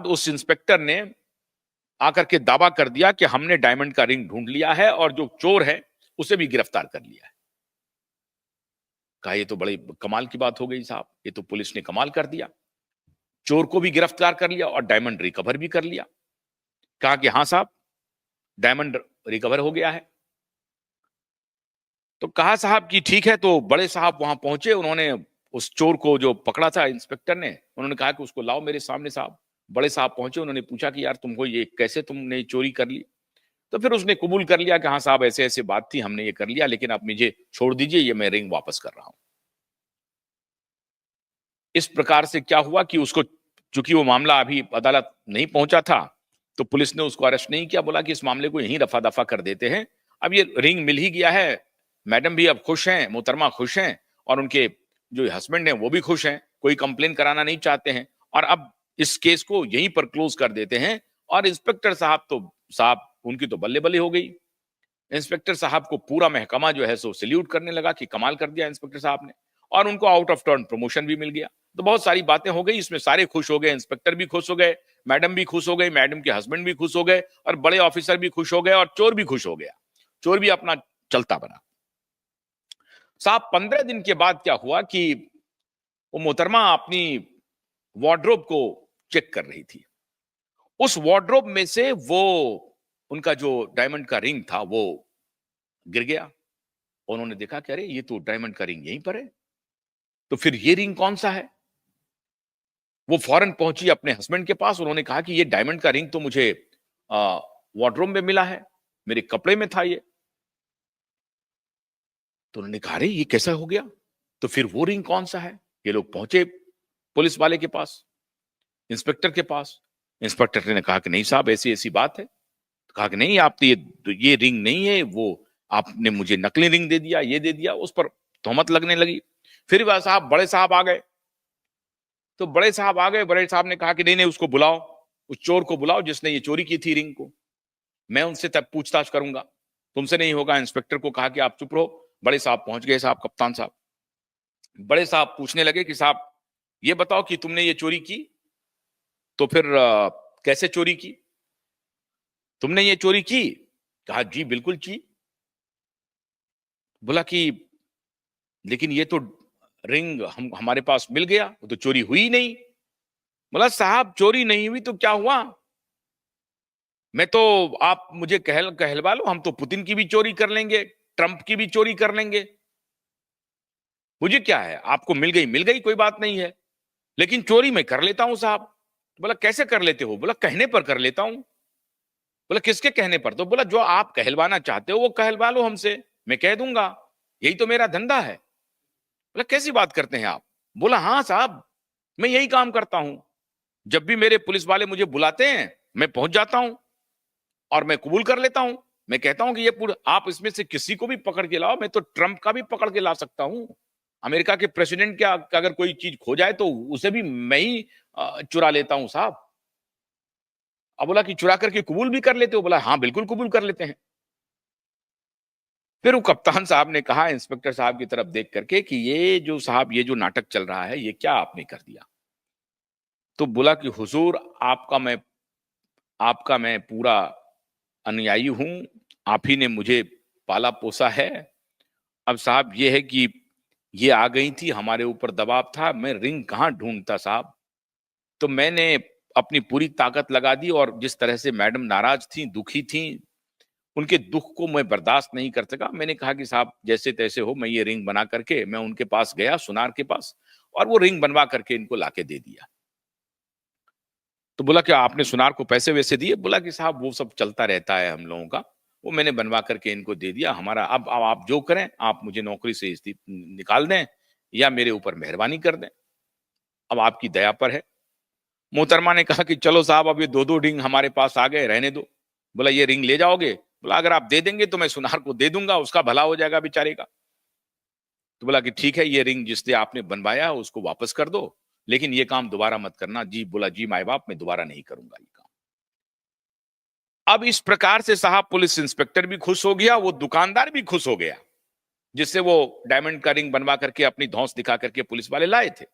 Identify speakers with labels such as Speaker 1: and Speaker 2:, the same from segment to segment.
Speaker 1: उस इंस्पेक्टर ने आकर के दावा कर दिया कि हमने डायमंड का रिंग ढूंढ लिया है और जो चोर है उसे भी गिरफ्तार कर लिया है। कहा ये तो बड़ी कमाल की बात हो गई साहब, ये तो पुलिस ने कमाल कर दिया, चोर को भी गिरफ्तार कर लिया और डायमंड रिकवर भी कर लिया। कहा कि हाँ साहब, डायमंड रिकवर हो गया है। तो कहा साहब कि ठीक है। तो बड़े साहब वहां पहुंचे, उन्होंने उस चोर को जो पकड़ा था इंस्पेक्टर ने, उन्होंने कहा कि उसको लाओ मेरे सामने साहब। बड़े साहब पहुंचे, उन्होंने पूछा कि यार तुमको ये कैसे तुमने चोरी कर ली? तो फिर उसने कबूल कर लिया कि हाँ साहब ऐसे ऐसे बात थी, हमने ये कर लिया, लेकिन आप मुझे छोड़ दीजिए, ये मैं रिंग वापस कर रहा हूं। इस प्रकार से क्या हुआ कि उसको, चूंकि वो मामला अभी अदालत नहीं पहुंचा था, तो पुलिस ने उसको अरेस्ट नहीं किया, बोला कि इस मामले को यहीं रफा दफा कर देते हैं। अब ये रिंग मिल ही गया है, मैडम भी अब खुश हैं, मोहतरमा खुश हैं, और उनके जो हस्बैंड हैं वो भी खुश हैं, कोई कंप्लेन कराना नहीं चाहते हैं, और अब इस केस को यहीं पर क्लोज कर देते हैं। और इंस्पेक्टर साहब तो साहब उनकी तो बल्ले बल्ले हो गई। इंस्पेक्टर साहब को पूरा महकमा जो है सो सल्यूट करने लगा कि कमाल कर दिया इंस्पेक्टर साहब ने, और उनको आउट ऑफ टर्न प्रमोशन भी मिल गया। तो बहुत सारी बातें हो गई, इसमें सारे खुश हो गए, इंस्पेक्टर भी खुश हो गए, मैडम भी खुश हो गई, मैडम के हस्बैंड भी खुश हो गए, और बड़े ऑफिसर भी खुश हो गए, और चोर भी खुश हो गया, चोर भी अपना चलता बना। साहब 15 दिन के बाद क्या हुआ कि वो मोहतरमा अपनी वार्डरोब को चेक कर रही थी। उस वार्डरोब में से वो उनका जो डायमंड का रिंग था वो गिर गया। उन्होंने देखा कि अरे ये तो डायमंड का रिंग यहीं पर है, तो फिर ये रिंग कौन सा है? वो फौरन पहुंची अपने हस्बैंड के पास, उन्होंने कहा कि ये डायमंड का रिंग तो मुझे वार्डरोब में मिला है, मेरे कपड़े में था ये। तो उन्होंने कहा अरे ये कैसा हो गया? तो फिर वो रिंग कौन सा है? ये लोग पहुंचे पुलिस वाले के पास, इंस्पेक्टर के पास। इंस्पेक्टर ने कहा कि नहीं साहब ऐसी ऐसी बात है। तो कहा कि नहीं, आप तो ये रिंग नहीं है, वो आपने मुझे नकली रिंग दे दिया, ये दे दिया, उस पर तोहमत लगने लगी। फिर वह साहब बड़े साहब आ गए। तो बड़े साहब आ गए, बड़े साहब ने कहा कि नहीं नहीं उसको बुलाओ, उस चोर को बुलाओ जिसने ये चोरी की थी रिंग को, मैं उनसे तब पूछताछ करूंगा, तुमसे नहीं होगा। इंस्पेक्टर को कहा कि आप चुप रहो। बड़े साहब पहुंच गए, साहब कप्तान साहब। बड़े साहब पूछने लगे कि साहब ये बताओ कि तुमने ये चोरी की, तो फिर कैसे चोरी की? तुमने ये चोरी की? कहा जी बिल्कुल की। बोला कि लेकिन ये तो रिंग हमारे पास मिल गया, वो तो चोरी हुई नहीं। बोला साहब चोरी नहीं हुई तो क्या हुआ? मैं तो, आप मुझे कहलवा लो, हम तो पुतिन की भी चोरी कर लेंगे, ट्रंप की भी चोरी कर लेंगे, मुझे क्या है, आपको मिल गई कोई बात नहीं है, लेकिन चोरी मैं कर लेता हूं साहब। बोला कैसे कर लेते हो? बोला कहने पर कर लेता हूं। बोला किसके कहने पर? तो बोला जो आप कहलवाना चाहते हो वो कहलवा लो हमसे, मैं कह दूंगा, यही तो मेरा धंधा है। बोला कैसी बात करते हैं आप? बोला हाँ साहब, मैं यही काम करता हूं, जब भी मेरे पुलिस वाले मुझे बुलाते हैं मैं पहुंच जाता हूं और मैं कबूल कर लेता हूं। मैं कहता हूं कि ये पूरा, आप इसमें से किसी को भी पकड़ के लाओ, मैं तो ट्रंप का भी पकड़ के ला सकता हूं, अमेरिका के प्रेसिडेंट का अगर कोई चीज खो जाए तो उसे भी मैं ही चुरा लेता हूं साहब। अब बोला कि चुरा करके कबूल भी कर लेते हो? बोला हाँ बिल्कुल कबूल कर लेते हैं। फिर वो कप्तान साहब ने कहा इंस्पेक्टर साहब की तरफ देख करके कि ये जो साहब ये जो नाटक चल रहा है ये क्या आपने कर दिया? तो बोला कि हुजूर आपका मैं पूरा अनुयायी हूं, आप ही ने मुझे पाला पोसा है। अब साहब ये है कि ये आ गई थी, हमारे ऊपर दबाव था, मैं रिंग कहां ढूंढता साहब। तो मैंने अपनी पूरी ताकत लगा दी, और जिस तरह से मैडम नाराज थी, दुखी थी, उनके दुख को मैं बर्दाश्त नहीं कर सका। मैंने कहा कि साहब जैसे तैसे हो, मैं ये रिंग बना करके मैं उनके पास गया, सुनार के पास, और वो रिंग बनवा करके इनको लाके दे दिया। तो बोला कि आपने सुनार को पैसे वैसे दिए? बोला कि साहब वो सब चलता रहता है हम लोगों का, वो मैंने बनवा करके इनको दे दिया। हमारा अब आप जो करें, आप मुझे नौकरी से निकाल दें या मेरे ऊपर मेहरबानी कर दें, अब आपकी दया पर है। मोहतरमा ने कहा कि चलो साहब अब ये दो दो रिंग हमारे पास आ गए, रहने दो। बोला ये रिंग ले जाओगे? बोला अगर आप दे देंगे तो मैं सुनार को दे दूंगा, उसका भला हो जाएगा बेचारे का। तो बोला कि ठीक है, ये रिंग जिससे आपने बनवाया उसको वापस कर दो, लेकिन ये काम दोबारा मत करना। जी बोला जी माए बाप, मैं दोबारा नहीं करूंगा ये काम। अब इस प्रकार से साहब पुलिस इंस्पेक्टर भी खुश हो गया, वो दुकानदार भी खुश हो गया, जिससे वो डायमंड का रिंग बनवा करके अपनी धौंस दिखा करके पुलिस वाले लाए थे।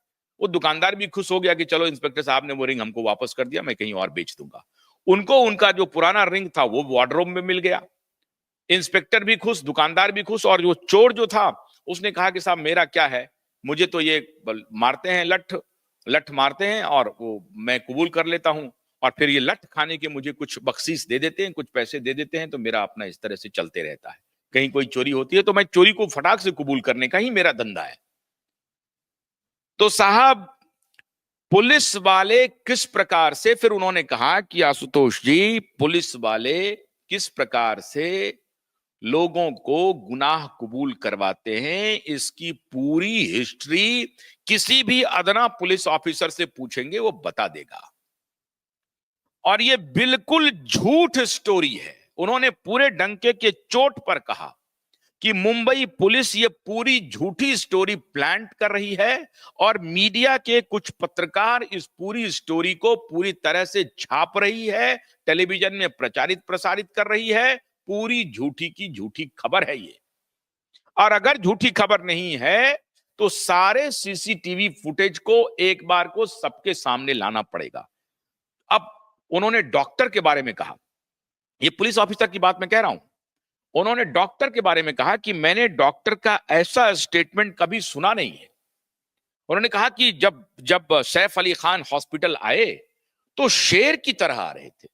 Speaker 1: वो दुकानदार भी खुश हो गया कि चलो इंस्पेक्टर साहब ने वो रिंग हमको वापस कर दिया, मैं कहीं और बेच दूंगा। उनको उनका जो पुराना रिंग था वो वार्डरोब में मिल गया। इंस्पेक्टर भी खुश, दुकानदार भी खुश, और जो चोर जो था उसने कहा कि साहब मेरा क्या है, मुझे तो ये मारते हैं, लठ लठ मारते हैं और वो मैं कबूल कर लेता हूं, और फिर ये लठ खाने के मुझे कुछ बख्शीश दे देते हैं, कुछ पैसे दे देते हैं, तो मेरा अपना इस तरह से चलते रहता है। कहीं कोई चोरी होती है तो मैं चोरी को फटाक से कबूल करने का ही मेरा धंधा है। तो साहब पुलिस वाले किस प्रकार से, फिर उन्होंने कहा कि आशुतोष जी, पुलिस वाले किस प्रकार से लोगों को गुनाह कबूल करवाते हैं, इसकी पूरी हिस्ट्री किसी भी अदना पुलिस ऑफिसर से पूछेंगे वो बता देगा। और ये बिल्कुल झूठ स्टोरी है। उन्होंने पूरे डंके के चोट पर कहा कि मुंबई पुलिस ये पूरी झूठी स्टोरी प्लांट कर रही है और मीडिया के कुछ पत्रकार इस पूरी स्टोरी को पूरी तरह से छाप रही है, टेलीविजन में प्रचारित प्रसारित कर रही है। पूरी झूठी की झूठी खबर है ये। और अगर झूठी खबर नहीं है तो सारे सीसीटीवी फुटेज को एक बार को सबके सामने लाना पड़ेगा। अब उन्होंने डॉक्टर के बारे में कहा, ये पुलिस ऑफिसर की बात मैं कह रहा हूं, उन्होंने डॉक्टर के बारे में कहा कि मैंने डॉक्टर का ऐसा स्टेटमेंट कभी सुना नहीं है। उन्होंने कहा कि जब जब सैफ अली खान हॉस्पिटल आए तो शेर की तरह आ रहे थे,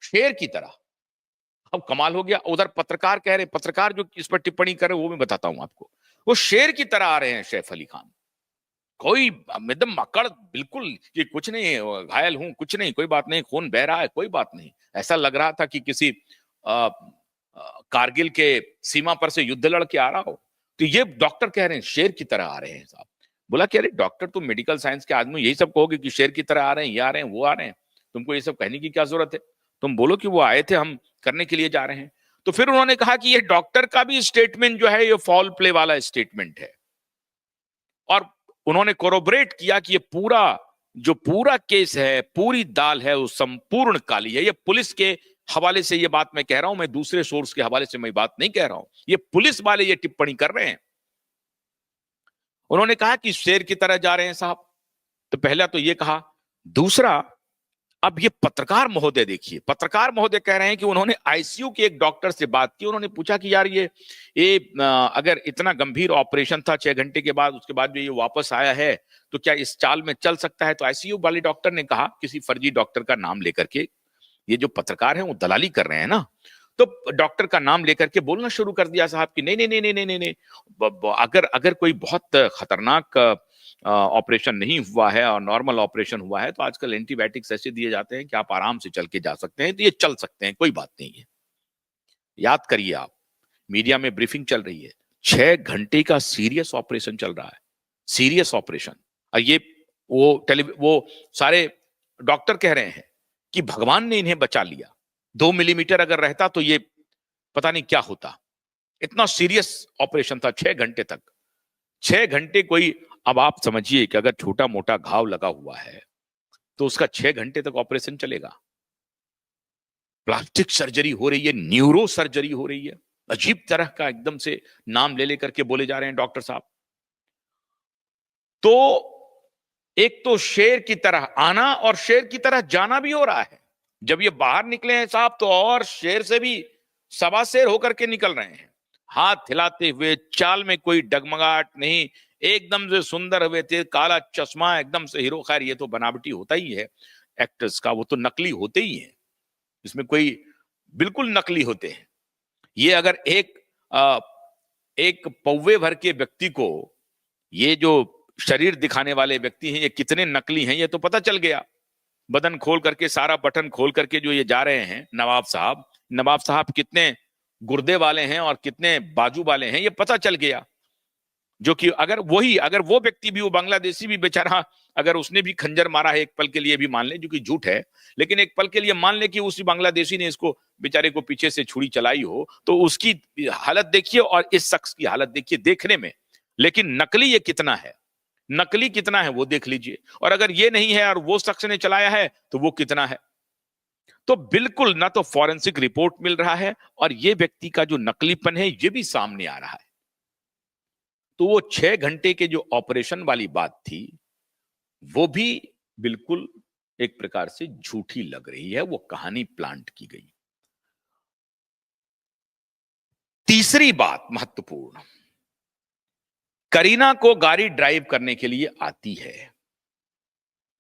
Speaker 1: शेर की तरह। अब कमाल हो गया, उधर पत्रकार कह रहे, पत्रकार जो इस पर टिप्पणी कर रहे वो मैं बताता हूं आपको, वो शेर की तरह आ रहे हैं सैफ अली खान, कोई एकदम मकड़, बिल्कुल ये कुछ नहीं, घायल हूं कुछ नहीं, कोई बात नहीं, खून बह रहा है कोई बात नहीं। ऐसा लग रहा था कि किसी कारगिल के सीमा पर से युद्ध लड़ के आ रहा हो। तो ये डॉक्टर कह रहे हैं शेर की तरह आ रहे हैं साहब। बोला कि अरे डॉक्टर तुम मेडिकल साइंस के आदमी यही सब कहोगे कि शेर की तरह आ रहे हैं, ये आ रहे हैं वो आ रहे हैं, तुमको ये सब कहने की क्या जरूरत है, तुम बोलो कि वो आए थे, हम करने के लिए जा रहे हैं। तो फिर उन्होंने कहा कि ये डॉक्टर का भी स्टेटमेंट जो है ये फॉल प्ले वाला स्टेटमेंट है, और उन्होंने कोरोबरेट किया कि ये पूरा जो पूरा केस है, पूरी दाल है वो संपूर्ण काली है। ये पुलिस के हवाले से ये बात मैं कह रहा हूं, मैं दूसरे सोर्स के हवाले से मैं बात नहीं कह रहा हूं, ये पुलिस वाले ये टिप्पणी कर रहे हैं। उन्होंने कहा कि शेर की तरह जा रहे हैं साहब, तो पहला तो ये कहा। दूसरा, अब ये पत्रकार महोदय देखिए, पत्रकार महोदय कह रहे हैं कि उन्होंने आईसीयू के एक डॉक्टर से बात की, उन्होंने पूछा कि यार ये अगर इतना गंभीर ऑपरेशन था 6 घंटे के बाद, उसके बाद जो ये वापस आया है तो क्या इस चाल में चल सकता है? तो आईसीयू वाले डॉक्टर ने कहा, किसी फर्जी डॉक्टर का नाम लेकर के, ये जो पत्रकार हैं वो दलाली कर रहे हैं ना, तो डॉक्टर का नाम लेकर के बोलना शुरू कर दिया साहब कि नहीं नहीं नहीं नहीं नहीं नहीं, अगर अगर कोई बहुत खतरनाक ऑपरेशन नहीं हुआ है और नॉर्मल ऑपरेशन हुआ है तो आजकल एंटीबायोटिक्स ऐसे दिए जाते हैं कि आप आराम से चल के जा सकते हैं, तो ये चल सकते हैं, कोई बात नहीं है। याद करिए आप, मीडिया में ब्रीफिंग चल रही है, 6 घंटे का सीरियस ऑपरेशन चल रहा है, सीरियस ऑपरेशन। और ये वो सारे डॉक्टर कह रहे हैं कि भगवान ने इन्हें बचा लिया, 2 मिलीमीटर अगर रहता तो ये पता नहीं क्या होता। इतना सीरियस ऑपरेशन था, 6 घंटे तक, 6 घंटे कोई, अब आप समझिए कि अगर छोटा मोटा घाव लगा हुआ है तो उसका 6 घंटे तक ऑपरेशन चलेगा। प्लास्टिक सर्जरी हो रही है, न्यूरो सर्जरी हो रही है, अजीब तरह का एकदम से नाम ले लेकर के बोले जा रहे हैं डॉक्टर साहब। तो एक तो शेर की तरह आना और शेर की तरह जाना भी हो रहा है। जब ये बाहर निकले हैं साहब तो और शेर से भी सवा शेर होकर के निकल रहे हैं, हाथ हिलाते हुए, चाल में कोई डगमगाहट नहीं, एकदम से सुंदर हुए थे, काला चश्मा, एकदम से हीरो। खैर ये तो बनावटी होता ही है एक्टर्स का, वो तो नकली होते ही है, इसमें कोई, बिल्कुल नकली होते हैं। ये अगर एक पौवे भर के व्यक्ति को, ये जो शरीर दिखाने वाले व्यक्ति हैं ये कितने नकली हैं ये तो पता चल गया। बदन खोल करके, सारा बटन खोल करके जो ये जा रहे हैं नवाब साहब कितने गुर्दे वाले हैं और कितने बाजू वाले हैं ये पता चल गया। जो कि अगर वो व्यक्ति भी, वो बांग्लादेशी भी बेचारा, अगर उसने भी खंजर मारा है एक पल के लिए भी मान ले, जो कि झूठ है, लेकिन एक पल के लिए मान ले कि उसी बांग्लादेशी ने इसको बेचारे को पीछे से छुरी चलाई हो, तो उसकी हालत देखिए और इस शख्स की हालत देखिए देखने में। लेकिन नकली ये कितना है, नकली कितना है वो देख लीजिए, और अगर ये नहीं है और वो शख्स ने चलाया है तो वो कितना है। तो बिल्कुल ना तो फॉरेंसिक रिपोर्ट मिल रहा है और ये व्यक्ति का जो नकलीपन है ये भी सामने आ रहा है। तो वो 6 घंटे के जो ऑपरेशन वाली बात थी, वो भी बिल्कुल एक प्रकार से झूठी लग रही है, वो कहानी प्लांट की गई। तीसरी बात महत्वपूर्ण, करीना को गाड़ी ड्राइव करने के लिए आती है,